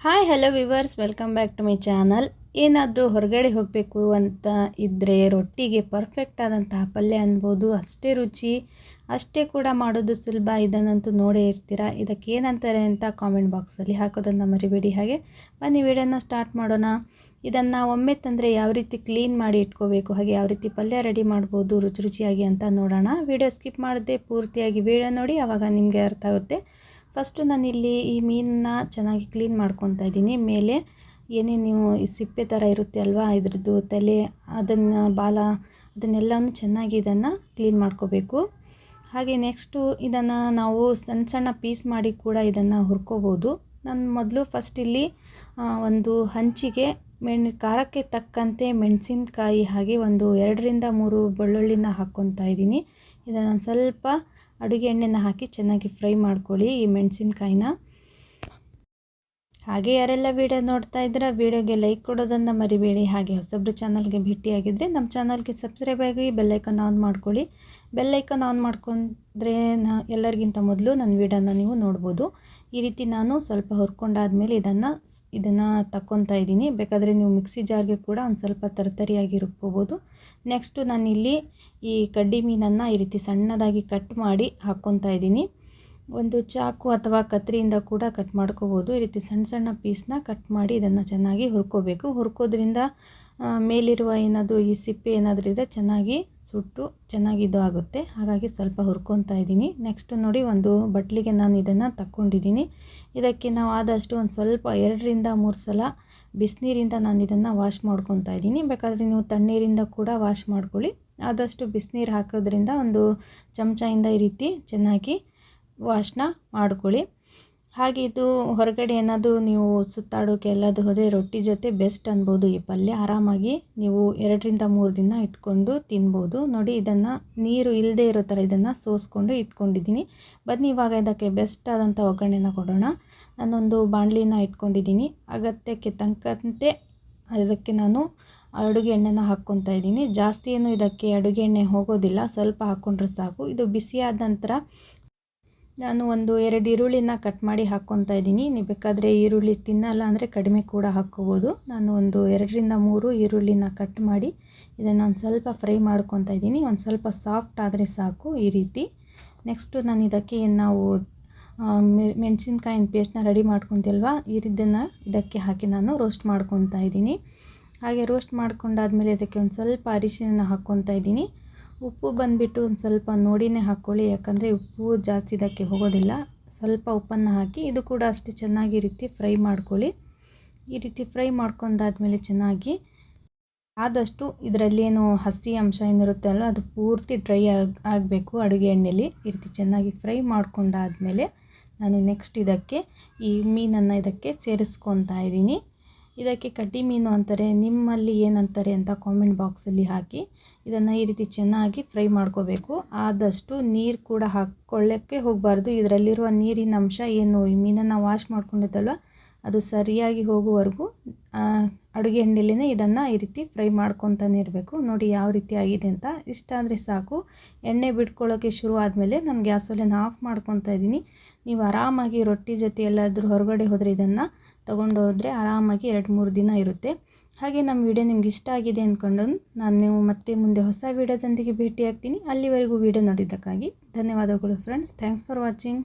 Hi hello viewers, welcome back to my channel. ಏನಾದರೂ ಹೊರಗಡೆ ಹೋಗಬೇಕು ಅಂತ ಇದ್ದರೆ ರೊಟ್ಟಿಗೆ ಪರ್ಫೆಕ್ಟ್ ಆದಂತಹ ಪಲ್ಯ ಅನ್ಬೋದು. ಅಷ್ಟೇ ರುಚಿ, ಅಷ್ಟೇ ಕೂಡ ಮಾಡೋದು ಸುಲಭ. ಇದನ್ನಂತೂ ನೋಡೇ ಇರ್ತೀರಾ. ಇದಕ್ಕೆ ಏನಂತಾರೆ ಅಂತ ಕಾಮೆಂಟ್ ಬಾಕ್ಸಲ್ಲಿ ಹಾಕೋದನ್ನು ಮರಿಬೇಡಿ. ಹಾಗೆ ಬನ್ನಿ ವಿಡಿಯೋನ ಸ್ಟಾರ್ಟ್ ಮಾಡೋಣ. ಇದನ್ನು ಒಮ್ಮೆ ತಂದರೆ ಯಾವ ರೀತಿ ಕ್ಲೀನ್ ಮಾಡಿ ಇಟ್ಕೋಬೇಕು, ಹಾಗೆ ಯಾವ ರೀತಿ ಪಲ್ಯ ರೆಡಿ ಮಾಡ್ಬೋದು ರುಚಿಯಾಗಿ ಅಂತ ನೋಡೋಣ. ವಿಡಿಯೋ ಸ್ಕಿಪ್ ಮಾಡದೆ ಪೂರ್ತಿಯಾಗಿ ವಿಡಿಯೋ ನೋಡಿ, ಆವಾಗ ನಿಮಗೆ ಅರ್ಥ ಆಗುತ್ತೆ. ಫಸ್ಟು ನಾನಿಲ್ಲಿ ಈ ಮೀನನ್ನ ಚೆನ್ನಾಗಿ ಕ್ಲೀನ್ ಮಾಡ್ಕೊತಾ ಇದ್ದೀನಿ. ಮೇಲೆ ಏನೇನು ನೀವು ಈ ಸಿಪ್ಪೆ ಥರ ಇರುತ್ತೆ ಅಲ್ವಾ, ಇದ್ರದ್ದು ತಲೆ, ಅದನ್ನು ಬಾಲ, ಅದನ್ನೆಲ್ಲನೂ ಚೆನ್ನಾಗಿ ಇದನ್ನು ಕ್ಲೀನ್ ಮಾಡ್ಕೋಬೇಕು. ಹಾಗೆ ನೆಕ್ಸ್ಟು ಇದನ್ನು ನಾವು ಸಣ್ಣ ಸಣ್ಣ ಪೀಸ್ ಮಾಡಿ ಕೂಡ ಇದನ್ನು ಹುರ್ಕೋಬೋದು. ನಾನು ಮೊದಲು ಫಸ್ಟ್ ಇಲ್ಲಿ ಒಂದು ಹಂಚಿಗೆ ಖಾರಕ್ಕೆ ತಕ್ಕಂತೆ ಮೆಣಸಿನ್ಕಾಯಿ, ಹಾಗೆ ಒಂದು 2ರಿಂದ 3 ಬೆಳ್ಳುಳ್ಳಿನ ಹಾಕ್ಕೊತಾ ಇದ್ದೀನಿ. ಇದನ್ನು ಸ್ವಲ್ಪ ಅಡುಗೆ ಎಣ್ಣೆನ ಹಾಕಿ ಚೆನ್ನಾಗಿ ಫ್ರೈ ಮಾಡ್ಕೊಳ್ಳಿ ಈ ಮೆಣಸಿನ್ಕಾಯಿನ. ಹಾಗೆ ಯಾರೆಲ್ಲ ವಿಡಿಯೋ ನೋಡ್ತಾ ಇದ್ದೀರಾ, ವಿಡಿಯೋಗೆ ಲೈಕ್ ಕೊಡೋದನ್ನು ಮರಿಬೇಡಿ. ಹಾಗೆ ಹೊಸಬ್ರು ಚಾನಲ್ಗೆ ಭೇಟಿಯಾಗಿದ್ದರೆ ನಮ್ಮ ಚಾನಲ್ಗೆ ಸಬ್ಸ್ಕ್ರೈಬ್ ಆಗಿ ಬೆಲ್ಲೈಕನ್ ಆನ್ ಮಾಡ್ಕೊಳ್ಳಿ. ಬೆಲ್ಲೈಕನ್ ಆನ್ ಮಾಡ್ಕೊಂಡ್ರೆ ಎಲ್ಲರಿಗಿಂತ ಮೊದಲು ನನ್ನ ವಿಡಿಯೋನ ನೀವು ನೋಡ್ಬೋದು. ಈ ರೀತಿ ನಾನು ಸ್ವಲ್ಪ ಹುರ್ಕೊಂಡಾದ್ಮೇಲೆ ಇದನ್ನು ತಕ್ಕೊತಾ ಇದ್ದೀನಿ. ಬೇಕಾದರೆ ನೀವು ಮಿಕ್ಸಿ ಜಾರ್ಗೆ ಕೂಡ ಒಂದು ಸ್ವಲ್ಪ ತರಿಯಾಗಿ ರುಬ್ಕೋಬೋದು. ನೆಕ್ಸ್ಟು ನಾನಿಲ್ಲಿ ಈ ಕಡ್ಡಿ ಮೀನನ್ನು ಈ ರೀತಿ ಸಣ್ಣದಾಗಿ ಕಟ್ ಮಾಡಿ ಹಾಕ್ಕೊತಾ ಇದ್ದೀನಿ. ಒಂದು ಚಾಕು ಅಥವಾ ಕತ್ತರಿಯಿಂದ ಕೂಡ ಕಟ್ ಮಾಡ್ಕೋಬೋದು. ಈ ರೀತಿ ಸಣ್ಣ ಸಣ್ಣ ಪೀಸ್ನ ಕಟ್ ಮಾಡಿ ಇದನ್ನು ಚೆನ್ನಾಗಿ ಹುರ್ಕೋಬೇಕು. ಹುರ್ಕೋದ್ರಿಂದ ಮೇಲಿರುವ ಏನಾದರೂ ಈ ಸಿಪ್ಪೆ ಏನಾದರೂ ಇದ್ದರೆ ಚೆನ್ನಾಗಿ ಸುಟ್ಟು ಚೆನ್ನಾಗಿ ಇದು ಆಗುತ್ತೆ. ಹಾಗಾಗಿ ಸ್ವಲ್ಪ ಹುರ್ಕೊತಾ ಇದ್ದೀನಿ. ನೆಕ್ಸ್ಟ್ ನೋಡಿ, ಒಂದು ಬಟ್ಲಿಗೆ ನಾನು ಇದನ್ನು ತಕ್ಕೊಂಡಿದ್ದೀನಿ. ಇದಕ್ಕೆ ನಾವು ಆದಷ್ಟು ಒಂದು ಸ್ವಲ್ಪ 2ರಿಂದ 3 ಸಲ ಬಿಸಿನೀರಿಂದ ನಾನು ಇದನ್ನು ವಾಶ್ ಮಾಡ್ಕೊತಾ ಇದ್ದೀನಿ. ಬೇಕಾದರೆ ನೀವು ತಣ್ಣೀರಿಂದ ಕೂಡ ವಾಶ್ ಮಾಡ್ಕೊಳ್ಳಿ. ಆದಷ್ಟು ಬಿಸಿನೀರು ಹಾಕೋದ್ರಿಂದ ಒಂದು ಚಮಚದಿಂದ ಈ ರೀತಿ ಚೆನ್ನಾಗಿ ವಾಶ್ನ ಮಾಡ್ಕೊಳ್ಳಿ. ಹಾಗೆ ಇದು ಹೊರಗಡೆ ಏನಾದರೂ ನೀವು ಸುತ್ತಾಡೋಕೆ ಎಲ್ಲಾದರೂ ಹೋದರೆ ರೊಟ್ಟಿ ಜೊತೆ ಬೆಸ್ಟ್ ಅನ್ಬೋದು. ಈ ಪಲ್ಯ ಆರಾಮಾಗಿ ನೀವು 2ರಿಂದ 3 ದಿನ ಇಟ್ಕೊಂಡು ತಿನ್ಬೋದು. ನೋಡಿ, ಇದನ್ನು ನೀರು ಇಲ್ಲದೆ ಇರೋ ಥರ ಇದನ್ನು ಸೋಸ್ಕೊಂಡು ಇಟ್ಕೊಂಡಿದ್ದೀನಿ. ಬನ್ನಿ ಇವಾಗ ಇದಕ್ಕೆ ಬೆಸ್ಟ್ ಆದಂಥ ಒಗ್ಗರಣೆನ ಕೊಡೋಣ. ನಾನೊಂದು ಬಾಣಲಿನ ಇಟ್ಕೊಂಡಿದ್ದೀನಿ. ಅಗತ್ಯಕ್ಕೆ ತಕ್ಕಂತೆ ಅದಕ್ಕೆ ನಾನು ಅಡುಗೆ ಎಣ್ಣೆನ ಹಾಕ್ಕೊತಾ ಇದ್ದೀನಿ. ಜಾಸ್ತಿ ಏನು ಇದಕ್ಕೆ ಅಡುಗೆ ಎಣ್ಣೆ ಹೋಗೋದಿಲ್ಲ, ಸ್ವಲ್ಪ ಹಾಕ್ಕೊಂಡ್ರೆ ಸಾಕು. ಇದು ಬಿಸಿಯಾದ ನಂತರ ನಾನು ಒಂದು 2 ಈರುಳ್ಳಿನ ಕಟ್ ಮಾಡಿ ಹಾಕ್ಕೊತಾ ಇದ್ದೀನಿ. ನೀವು ಬೇಕಾದರೆ ಈರುಳ್ಳಿ ತಿನ್ನಲ್ಲ ಅಂದರೆ ಕಡಿಮೆ ಕೂಡ ಹಾಕ್ಕೋಬೋದು. ನಾನು ಒಂದು 2ರಿಂದ 3 ಈರುಳ್ಳಿನ ಕಟ್ ಮಾಡಿ ಇದನ್ನು ಒಂದು ಸ್ವಲ್ಪ ಫ್ರೈ ಮಾಡ್ಕೊತಾ ಇದ್ದೀನಿ. ಒಂದು ಸ್ವಲ್ಪ ಸಾಫ್ಟ್ ಆದರೆ ಸಾಕು ಈ ರೀತಿ. ನೆಕ್ಸ್ಟು ನಾನು ಇದಕ್ಕೆ ನಾವು ಮೆಣಸಿನ್ಕಾಯಿನ ಪೇಸ್ಟ್ನ ರೆಡಿ ಮಾಡ್ಕೊತೀವಲ್ವ, ಇದಕ್ಕೆ ಹಾಕಿ ನಾನು ರೋಸ್ಟ್ ಮಾಡ್ಕೊತಾ ಇದ್ದೀನಿ. ಹಾಗೆ ರೋಸ್ಟ್ ಮಾಡ್ಕೊಂಡಾದ್ಮೇಲೆ ಇದಕ್ಕೆ ಒಂದು ಸ್ವಲ್ಪ ಅರಿಶಿನ ಹಾಕ್ಕೊತಾ ಇದ್ದೀನಿ. ಉಪ್ಪು ಬಂದುಬಿಟ್ಟು ಒಂದು ಸ್ವಲ್ಪ ನೋಡಿನೇ ಹಾಕ್ಕೊಳ್ಳಿ, ಯಾಕಂದರೆ ಉಪ್ಪು ಜಾಸ್ತಿ ಇದಕ್ಕೆ ಹೋಗೋದಿಲ್ಲ. ಸ್ವಲ್ಪ ಉಪ್ಪನ್ನು ಹಾಕಿ ಇದು ಕೂಡ ಅಷ್ಟೇ ಚೆನ್ನಾಗಿ ಈ ರೀತಿ ಫ್ರೈ ಮಾಡ್ಕೊಳ್ಳಿ. ಈ ರೀತಿ ಫ್ರೈ ಮಾಡ್ಕೊಂಡಾದ್ಮೇಲೆ ಚೆನ್ನಾಗಿ ಆದಷ್ಟು ಇದರಲ್ಲೇನು ಹಸಿ ಅಂಶ ಏನಿರುತ್ತೆ ಅಲ್ವ, ಅದು ಪೂರ್ತಿ ಡ್ರೈ ಆಗಬೇಕು ಅಡುಗೆ ಎಣ್ಣೆಯಲ್ಲಿ. ಈ ರೀತಿ ಚೆನ್ನಾಗಿ ಫ್ರೈ ಮಾಡ್ಕೊಂಡಾದ್ಮೇಲೆ ನಾನು ನೆಕ್ಸ್ಟ್ ಇದಕ್ಕೆ ಈ ಮೀನನ್ನು ಇದಕ್ಕೆ ಸೇರಿಸ್ಕೊತಾ ಇದ್ದೀನಿ. ಇದಕ್ಕೆ ಕಡ್ಡಿ ಮೀನು ಅಂತಾರೆ, ನಿಮ್ಮಲ್ಲಿ ಏನಂತಾರೆ ಅಂತ ಕಾಮೆಂಟ್ ಬಾಕ್ಸಲ್ಲಿ ಹಾಕಿ. ಇದನ್ನು ಈ ರೀತಿ ಚೆನ್ನಾಗಿ ಫ್ರೈ ಮಾಡ್ಕೋಬೇಕು. ಆದಷ್ಟು ನೀರು ಕೂಡ ಹಾಕ್ಕೊಳ್ಳೋಕ್ಕೆ ಹೋಗಬಾರ್ದು. ಇದರಲ್ಲಿರುವ ನೀರಿನ ಅಂಶ ಏನು ಈ ಮೀನನ್ನು ವಾಶ್ ಮಾಡ್ಕೊಂಡಿದ್ದಲ್ವ, ಅದು ಸರಿಯಾಗಿ ಹೋಗುವವರೆಗೂ ಅಡುಗೆ ಎಣ್ಣೆಲೇ ಇದನ್ನು ಈ ರೀತಿ ಫ್ರೈ ಮಾಡ್ಕೊತಾನೆ ಇರಬೇಕು. ನೋಡಿ ಯಾವ ರೀತಿ ಆಗಿದೆ ಅಂತ. ಇಷ್ಟ ಆದರೆ ಸಾಕು. ಎಣ್ಣೆ ಬಿಟ್ಕೊಳ್ಳೋಕ್ಕೆ ಶುರು ಆದಮೇಲೆ ನಾನು ಗ್ಯಾಸ್ ಒಲೆನ ಆಫ್ ಮಾಡ್ಕೊತಾ ಇದ್ದೀನಿ. ನೀವು ಆರಾಮಾಗಿ ರೊಟ್ಟಿ ಜೊತೆ ಎಲ್ಲಾದರೂ ಹೊರಗಡೆ ಹೋದರೆ ಇದನ್ನು ತೊಗೊಂಡು ಹೋದರೆ ಆರಾಮಾಗಿ 2-3 ದಿನ ಇರುತ್ತೆ. ಹಾಗೆ ನಮ್ಮ ವಿಡಿಯೋ ನಿಮ್ಗೆ ಇಷ್ಟ ಆಗಿದೆ ಅಂದ್ಕೊಂಡು ನಾನು ಮತ್ತೆ ಮುಂದೆ ಹೊಸ ವಿಡಿಯೋದೊಂದಿಗೆ ಭೇಟಿಯಾಗ್ತೀನಿ. ಅಲ್ಲಿವರೆಗೂ ವಿಡಿಯೋ ನೋಡಿದ್ದಕ್ಕಾಗಿ ಧನ್ಯವಾದಗಳು ಫ್ರೆಂಡ್ಸ್. Thanks for watching.